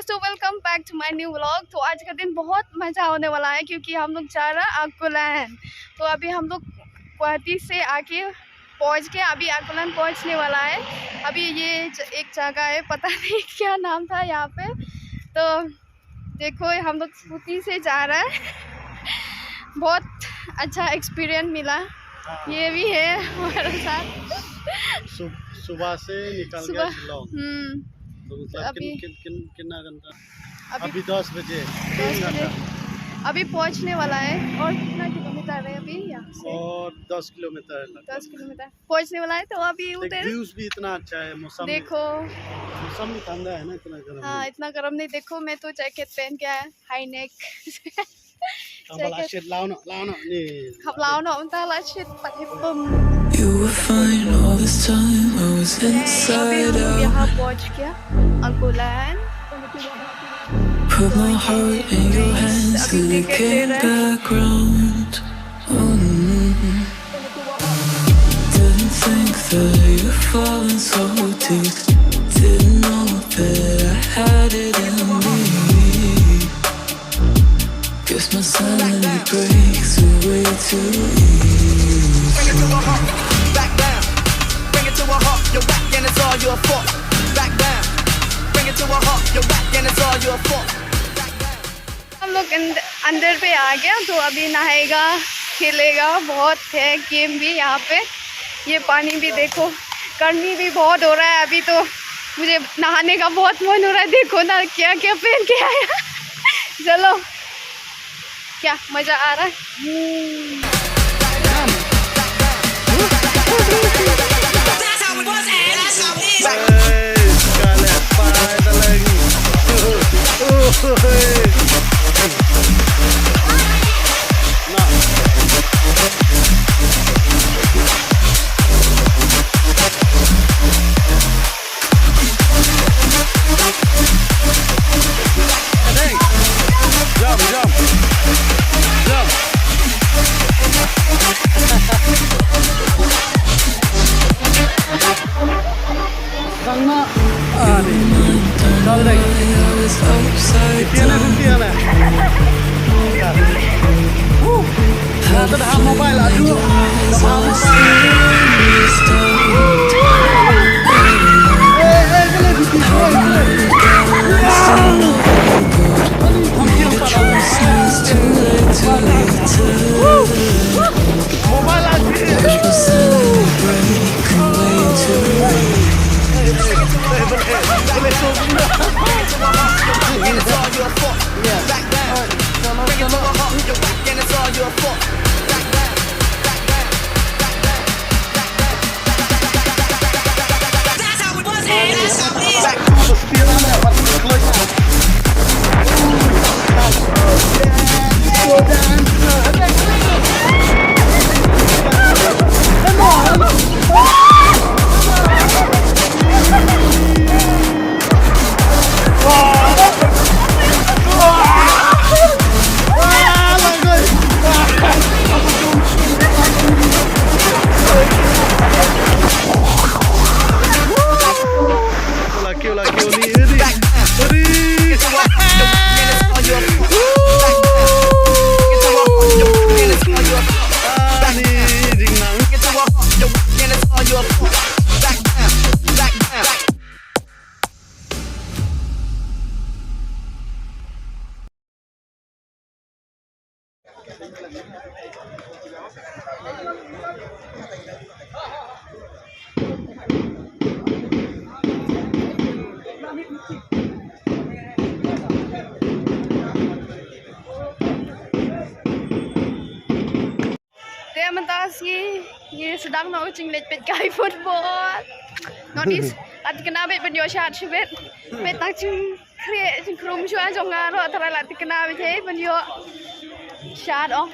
दोस्तों, welcome back to my new vlog. तो आज का दिन बहुत मज़ा होने वाला है क्योंकि हम लोग जा रहे हैं अकोलैंड। तो अभी हम लोग गुवाहाटी से आके पहुंच के अभी अकोलैंड पहुंचने वाला है। अभी ये एक जगह है, पता नहीं क्या नाम था यहाँ पे। तो देखो हम लोग स्कूटी से जा रहे हैं। बहुत अच्छा एक्सपीरियंस मिला। ये भी है हमारे साथ। सुबह से निकल गया शिलोंग। तो मतलब अभी कितना घंटा? अभी 10 बजे 3 घंटा अभी पहुंचने वाला है। और कितना किलोमीटर है अभी यहाँ से? और 10 किलोमीटर है। 10 किलोमीटर पहुंचने वाला है। तो अभी उधर व्यूज भी इतना अच्छा है। मौसम देखो, मौसम भी ठंडा है ना, इतना गर्म। हाँ इतना गर्म नहीं। देखो मैं तो जैकेट पहन के आया, हाई नेक जैकेट लाओ ना नी हम लाओ ना उनता ला शिट पट हिपम। You were fine all this time, I was inside out. यहाँ पहुँच गया अकोलैंड। Put my heart in your hands till it came back round. Didn't think that you'd fallen so deep. Didn't know that I had it in me. Guess my sanity breaks away too easy. Bring it to a halt, back down. Bring it to a halt, you're back and it's all your fault. Back down. Bring it to a halt, you're back and it's all your fault. हम लोग अंदर पे आ गया। तो अभी नहाएगा, खेलेगा। बहुत है गेम भी यहाँ पे। ये पानी भी देखो, गर्मी भी बहुत हो रहा है अभी। तो मुझे नहाने का बहुत मन हो रहा है। देखो ना क्या क्या पहन के आया। चलो, क्या मज़ा आ रहा है। ये sedang nak cinglet pet kai football. Notice lati kena bet penyo shot shibet. Bet tak cing create cing krum chuan jong ngaro thara lati kena bet he penyo shot off.